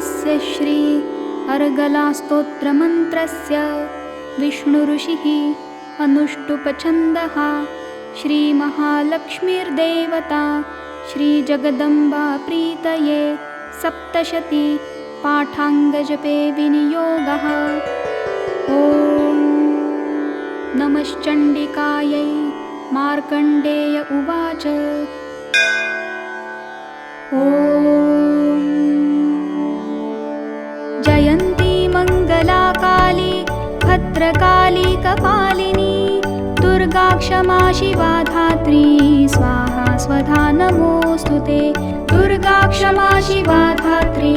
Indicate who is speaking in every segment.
Speaker 1: तस्य श्री अर्गलास्तोत्रमन्त्रस्य विष्णुऋषिः अनुष्टुप्छन्दः श्रीमहालक्ष्मीर्देवता श्रीजगदम्बा प्रीतये सप्तशती पाठाङ्गजपे विनियोगः। ॐ नमश्चण्डिकायै। मार्कण्डेय उवाच। ॐ जयन्ती मङ्गला काली भद्रकाली कपालिनी दुर्गा क्षमा शिवा धात्री स्वाहा स्वधा नमोऽस्तुते। दुर्गा क्षमा शिवा धात्री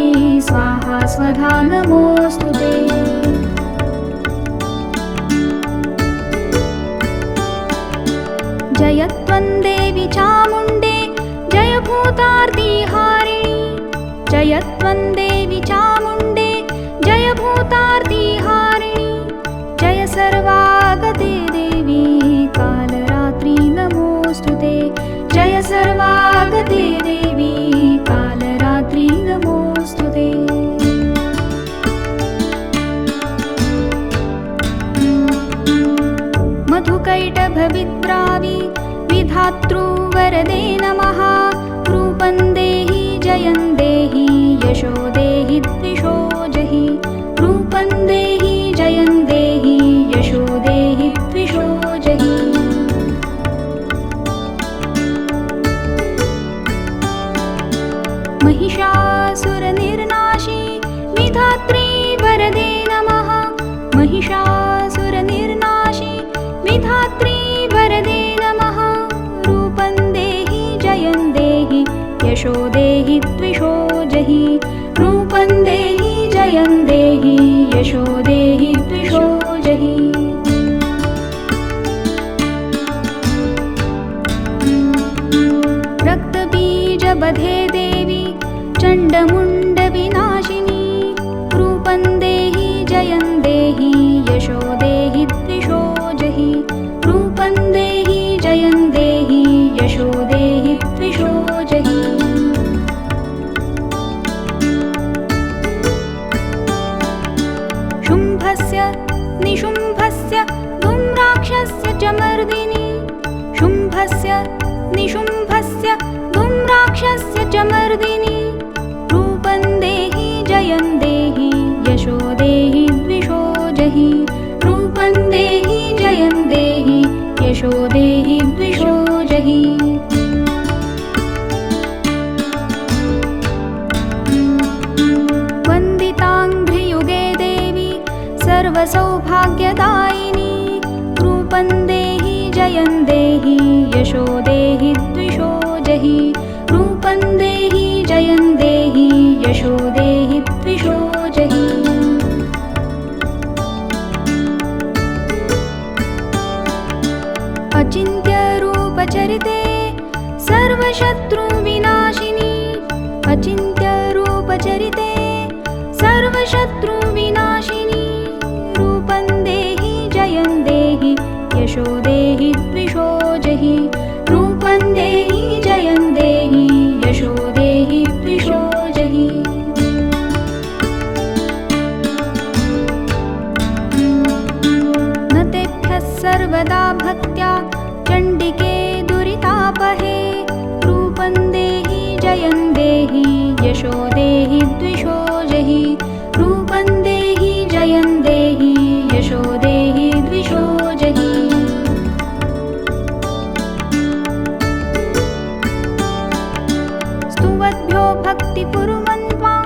Speaker 1: स्वाहा स्वधा नमोऽस्तुते। जय त्वं देवी चामुण्डे जय भूतार्तिहारिणी। जय त्वं देवी चामुण्डे जय भूतार्तिहारिणी। जय सर्वागते देवी कालरात्रि नमोऽस्तुते। जय सर्वागते देवी कालरात्रि नमोऽस्तुते। मधुकैटभविद्रावि विधातृवरदे नमः। रूपं देहि जयं देहि यशो देहि द्विषो जहि। रूपं देहि जयं देहि यशो देहि द्विषो जहि। महिषासुरनिर्नाशी विधात्री वरदे नमः। महिषासुरनिर्नाशी विधात्री वरदे नमः। रूपं देहि जयं देहि यशो देहि द्विषो जहि। रूपं देहि जयं देहि यशो देहि द्विषो जहि। रक्तबीजबधे देवी चण्डमुण्डविनाशिनी। रूपं देहि जयं देहि यशो देहि द्विषो जहि। रूपं देहि जयं देहि यशो देहि द्विषो जहि। शुम्भस्य निशुम्भस्य धूम्राक्षस्य च मर्दिनी। शुम्भस्य निशुम्भस्य धूम्राक्षस्य च मर्दिनी। रूपं देहि जयं देहि यशो देहि द्विषो जहि। रूपं देहि जयं देहि यशो देहि द्विषो जहि। वन्दिताङ्घ्रियुगे देवी सर्वसौभाग्यदायिनी। रूपं देहि जयं देहि यशो देहि द्विषो जहि। रूपं देहि जयं देहि यशो देहि द्विषो जहि। अचिन्त्यरूपचरिते सर्वशत्रुविनाशिनी। अचिन्त्यरूपचरिते सर्वशत्रुविनाशिनी। रूपं देहि जयं देहि यशो देहि द्विषो जहि। रूपं देहि जयं देहि यशो देहि द्विषो जहि। न तेभ्यः सर्वदा भक्त्या चण्डिके दुरितापहे। रूपं देहि जयं देहि यशो देहि द्विषो जहि। रूपं देहि जयं देहि यशो देहि द्विषो जहि। स्तुवद्भ्यो भक्तिपूर्वं त्वां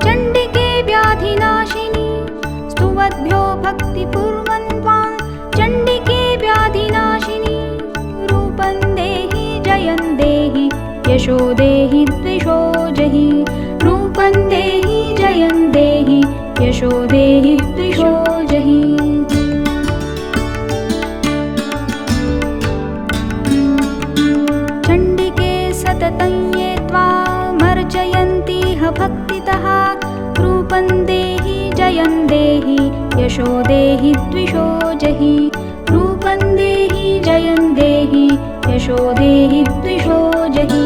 Speaker 1: चण्डिके व्याधिनाशिनी। स्तुवद्भ्यो भक्तिपूर्वं त्वां चण्डिके व्याधिनाशिनी। रूपं देहि जयं देहि यशो देहि द्विषो जहि। रूपं देहि जयं देहि यशो देहि द्विषो जहि। चण्डिके सततं ये त्वामर्चयन्तीह भक्तितः। रूपं देहि जयं देहि यशो देहि द्विषो जहि। रूपं देहि जयं देहि यशो देहि द्विषो जहि।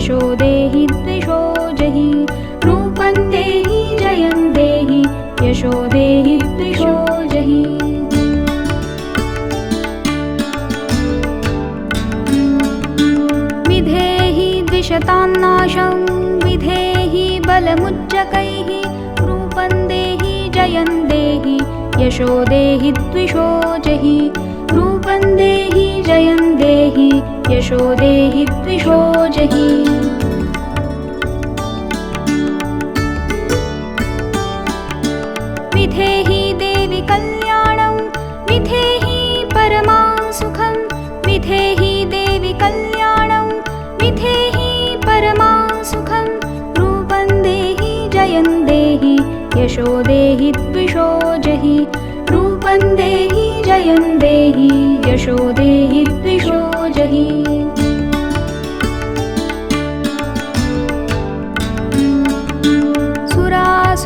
Speaker 1: यशो देहि द्विषो जहि रूपं देहि जयं देहि यशो देहि द्विषो जहि विधेहि द्विषतान्नाशं विधेहि बलमुज्जकैः रूपं देहि जयं देहि यशो देहि द्विषो जहि रूपं देहि जयं देहि यशो देहि द्विषो जहि विधेहि देवि कल्याणं विधेहि परमां सुखं विधेहि देवि कल्याणं विधेहि परमां सुखं रूपं देहि जयं देहि यशो देहि द्विषो जहि रूपं देहि जयं देहि यशो देहि द्विषो जहि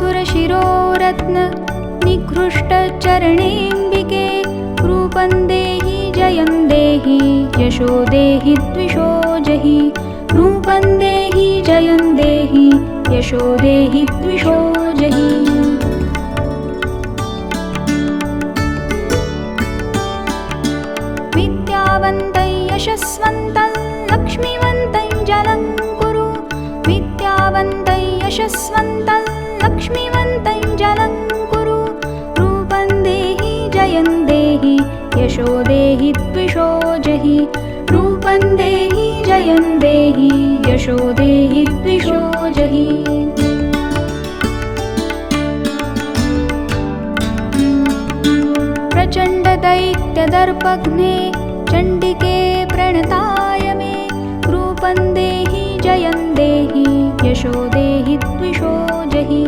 Speaker 1: सुरासुरशिरोरत्न निकृष्टचरणेऽम्बिके रूपं देहि जयं देहि यशो देहि द्विषो जहि रूपं देहि जयं देहि यशो देहि द्विषो जहि विद्यावन्तं यशस्वन्तं लक्ष्मीवन्तं जलं कुरु विद्यावन्तं यशस्वन्तं लक्ष्मीवन्तं जलं कुरु रूपं देहि जयं देहि यशो देहि द्विषो जहि रूपं देहि जयं देहि यशो देहि द्विषो जहि प्रचण्डदैत्यदर्पघ्ने चण्डिके प्रणताय मे रूपं देहि जयं देहि यशो देहि द्विषो जहि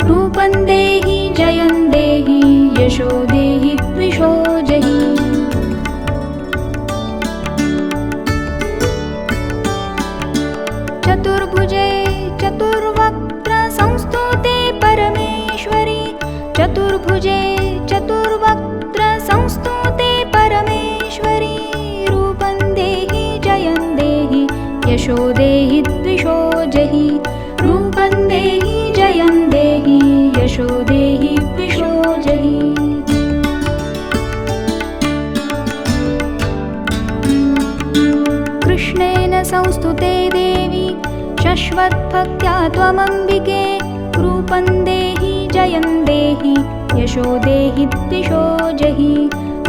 Speaker 1: रूपं देहि जयं देहि यशो देहि द्विषो जहि चतुर्भुजे चतुर्वक्त्र संस्तुते परमेश्वरि चतुर्भुजे चतुर्वक्त्र संस्तुते परमेश्वरि रूपं देहि जयं देहि यशो देहि द्विषो जहि रूपं देहि जयं देहि यशो देहि द्विषो जहि कृष्णेन संस्तुते देवी शश्वद्भक्त्या त्वमम्बिके रूपं देहि जयं देहि यशो देहि द्विषो जहि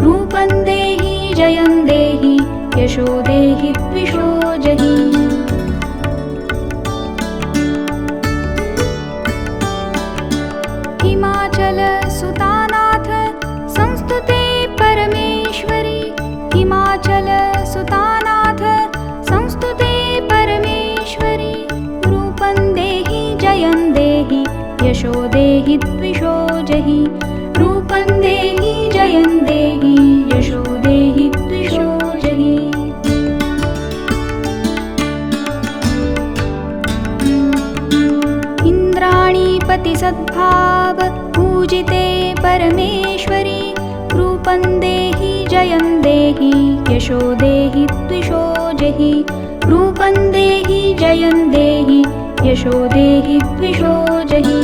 Speaker 1: रूपं देहि जयं देहि यशो देहि द्विषो जहि हिमाचलसुतानाथ संस्तुते परमेश्वरि हिमाचलसुतानाथ संस्तुते परमेश्वरि रूपं देहि जयं देहि यशो देहि द्विषो जहि रूपं देहि जयं देहि यशो देहि द्विषो जहि इन्द्राणीपतिसद्भाव पूजिते परमेश्वरि रूपं देहि जयं देहि यशो देहि द्विषो जहि रूपं देहि जयं देहि यशो देहि द्विषो जहि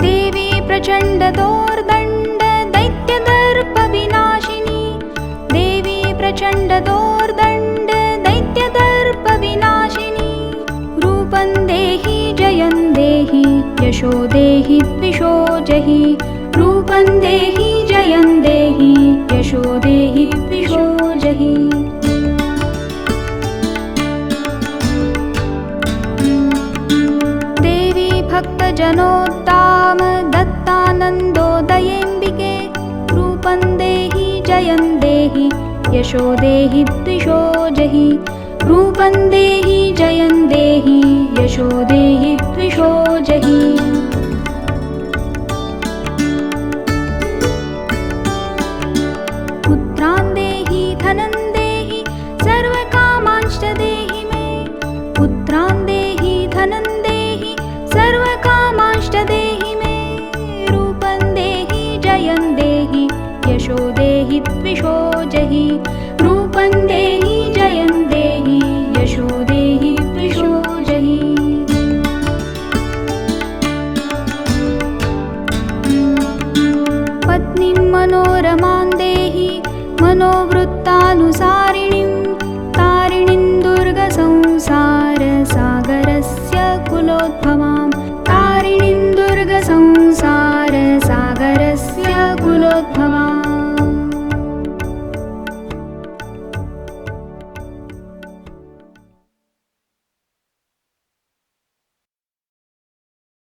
Speaker 1: देवी प्रचण्डदोर्दण्ड दैत्यदर्पविनाशिनी देवी प्रचण्डदोर्दण्ड दैत्यदर्पविनाशिनी रूपं देहि जयं देहि यशो देहि द्विषो जहि रूपं देहि जयं देहि यशो देहि द्विषो जहि देवी भक्तजनोद्दाम दत्तानन्दोदयेऽम्बिके रूपं देहि जयं देहि यशो देहि द्विषो जहि रूपं देहि जयं देहि यशो देहि द्विषो जहि पुत्रान् देहि धनं देहि सर्वकामांश्च देहि मे पुत्रान् देहि धनं देहि सर्वकामांश्च देहि मे रूपं देहि जयं देहि यशो देहि देहि द्विषो जहि रूपं देहि जयं देहि यशो देहि द्विषो जहि पत्नीं मनोरमां देहि मनोवृत्तानुसारिणीं तारिणीं दुर्गसंसारसागरस्य कुलोद्भवां तारिणीं दुर्गसंसारसागरस्य कुलोद्भवाम्